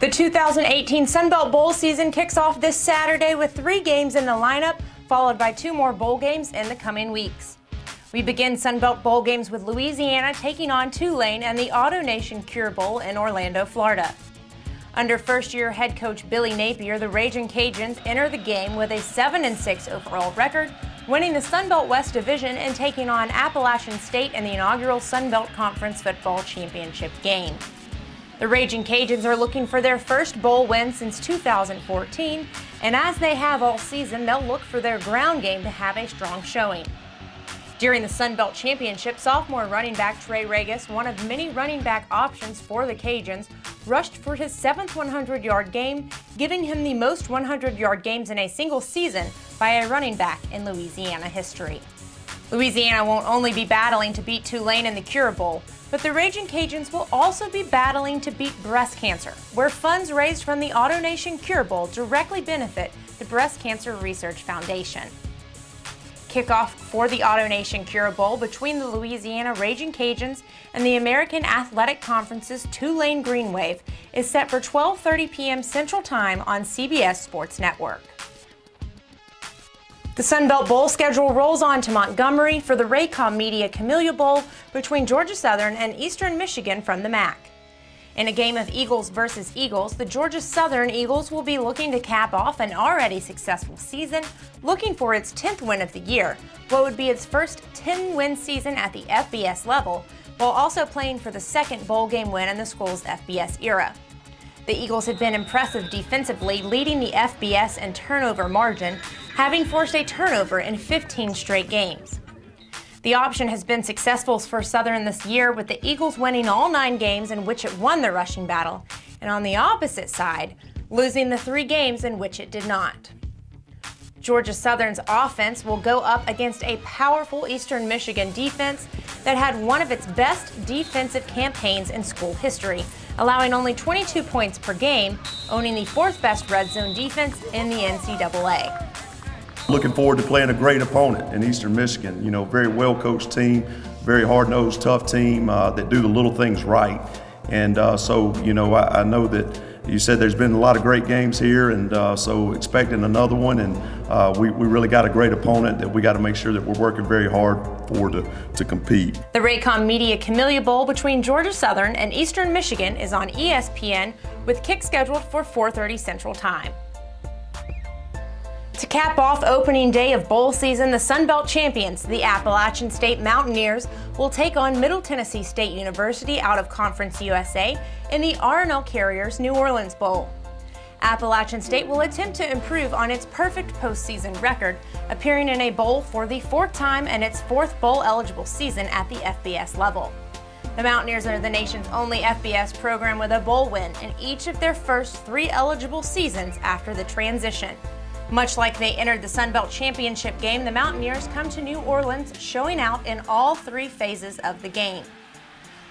The 2018 Sun Belt Bowl season kicks off this Saturday with 3 games in the lineup, followed by 2 more bowl games in the coming weeks. We begin Sun Belt Bowl games with Louisiana taking on Tulane and the AutoNation Cure Bowl in Orlando, Florida. Under first-year head coach Billy Napier, the Ragin' Cajuns enter the game with a 7-6 overall record, winning the Sun Belt West Division and taking on Appalachian State in the inaugural Sun Belt Conference Football Championship game. The Ragin' Cajuns are looking for their first bowl win since 2014, and as they have all season, they'll look for their ground game to have a strong showing. During the Sun Belt Championship, sophomore running back Trey Regis, one of many running back options for the Cajuns, rushed for his 7th 100-yard game, giving him the most 100-yard games in a single season by a running back in Louisiana history. Louisiana won't only be battling to beat Tulane in the Cure Bowl, but the Ragin' Cajuns will also be battling to beat breast cancer, where funds raised from the AutoNation Cure Bowl directly benefit the Breast Cancer Research Foundation. Kickoff for the AutoNation Cure Bowl between the Louisiana Ragin' Cajuns and the American Athletic Conference's Tulane Green Wave is set for 12:30 p.m. Central Time on CBS Sports Network. The Sun Belt Bowl schedule rolls on to Montgomery for the Raycom Media Camellia Bowl between Georgia Southern and Eastern Michigan from the MAC. In a game of Eagles versus Eagles, the Georgia Southern Eagles will be looking to cap off an already successful season, looking for its 10th win of the year, what would be its first 10-win season at the FBS level, while also playing for the second bowl game win in the school's FBS era. The Eagles have been impressive defensively, leading the FBS in turnover margin, having forced a turnover in 15 straight games. The option has been successful for Southern this year, with the Eagles winning all 9 games in which it won the rushing battle, and on the opposite side, losing the 3 games in which it did not. Georgia Southern's offense will go up against a powerful Eastern Michigan defense that had one of its best defensive campaigns in school history, allowing only 22 points per game, owning the 4th best red zone defense in the NCAA. Looking forward to playing a great opponent in Eastern Michigan. You know, very well-coached team, very hard-nosed, tough team that do the little things right. And so, you know, I know that you said there's been a lot of great games here, and so expecting another one. And we really got a great opponent that we got to make sure that we're working very hard for to compete. The Raycom Media Camellia Bowl between Georgia Southern and Eastern Michigan is on ESPN, with kick scheduled for 4:30 Central Time. To cap off opening day of bowl season, the Sun Belt champions, the Appalachian State Mountaineers, will take on Middle Tennessee State University out of Conference USA in the R+L Carriers New Orleans Bowl. Appalachian State will attempt to improve on its perfect postseason record, appearing in a bowl for the 4th time and its 4th bowl-eligible season at the FBS level. The Mountaineers are the nation's only FBS program with a bowl win in each of their first 3 eligible seasons after the transition. Much like they entered the Sun Belt Championship game, the Mountaineers come to New Orleans showing out in all 3 phases of the game.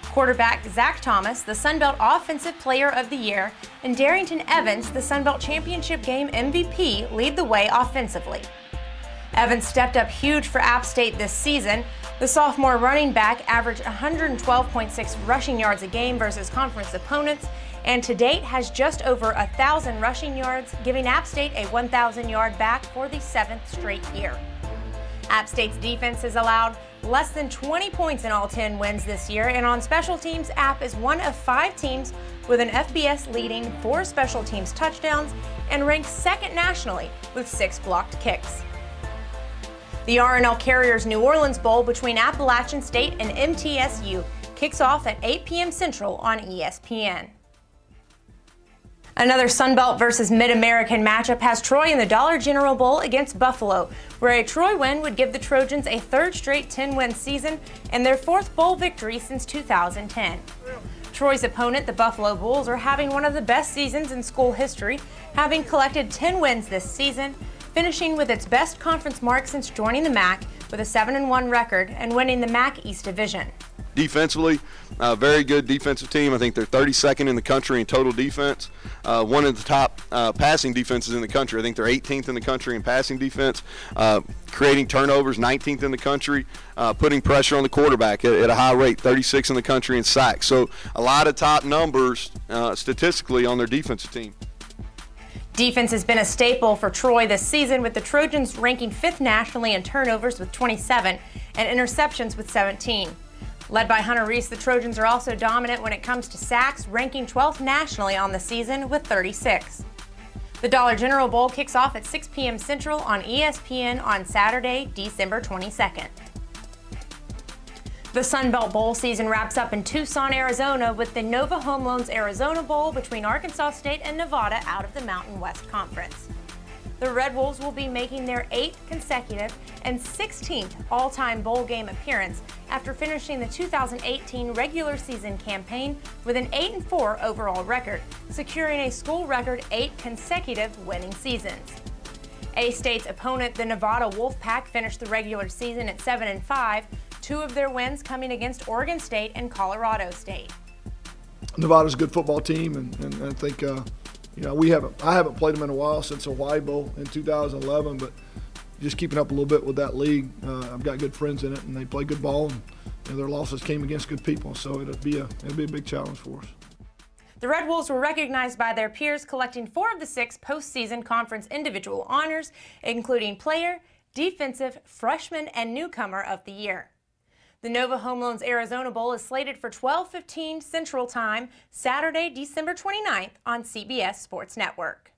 Quarterback Zach Thomas, the Sun Belt Offensive Player of the Year, and Darrington Evans, the Sun Belt Championship game MVP, lead the way offensively. Evans stepped up huge for App State this season. The sophomore running back averaged 112.6 rushing yards a game versus conference opponents, and to date has just over 1,000 rushing yards, giving App State a 1,000-yard back for the 7th straight year. App State's defense has allowed less than 20 points in all 10 wins this year, and on special teams, App is one of 5 teams with an FBS leading 4 special teams touchdowns and ranks 2nd nationally with 6 blocked kicks. The R+L Carriers New Orleans Bowl between Appalachian State and MTSU kicks off at 8 p.m. Central on ESPN. Another Sun Belt versus Mid-American matchup has Troy in the Dollar General Bowl against Buffalo, where a Troy win would give the Trojans a 3rd straight 10-win season and their 4th bowl victory since 2010. Troy's opponent, the Buffalo Bulls, are having one of the best seasons in school history, having collected 10 wins this season, finishing with its best conference mark since joining the MAC with a 7-1 record and winning the MAC East Division. defensively, very good defensive team. I think they're 32nd in the country in total defense. One of the top passing defenses in the country. I think they're 18th in the country in passing defense. Creating turnovers, 19th in the country. Putting pressure on the quarterback at a high rate, 36th in the country in sacks. So a lot of top numbers statistically on their defensive team. Defense has been a staple for Troy this season, with the Trojans ranking 5th nationally in turnovers with 27 and interceptions with 17. Led by Hunter Reese, the Trojans are also dominant when it comes to sacks, ranking 12th nationally on the season with 36. The Dollar General Bowl kicks off at 6 p.m. Central on ESPN on Saturday, December 22nd. The Sun Belt Bowl season wraps up in Tucson, Arizona with the Nova Home Loans Arizona Bowl between Arkansas State and Nevada out of the Mountain West Conference. The Red Wolves will be making their 8th consecutive and 16th all-time bowl game appearance after finishing the 2018 regular season campaign with an 8-4 overall record, securing a school record 8 consecutive winning seasons. A-State's opponent, the Nevada Wolfpack, finished the regular season at 7-5, 2 of their wins coming against Oregon State and Colorado State. Nevada's a good football team, and I think you know, I haven't played them in a while since the Hawaii Bowl in 2011, but just keeping up a little bit with that league. I've got good friends in it, and they play good ball, and you know, their losses came against good people, so it'll be a big challenge for us. The Red Wolves were recognized by their peers, collecting 4 of the 6 postseason conference individual honors, including Player, Defensive, Freshman, and Newcomer of the Year. The Nova Home Loans Arizona Bowl is slated for 12:15 Central Time, Saturday, December 29th on CBS Sports Network.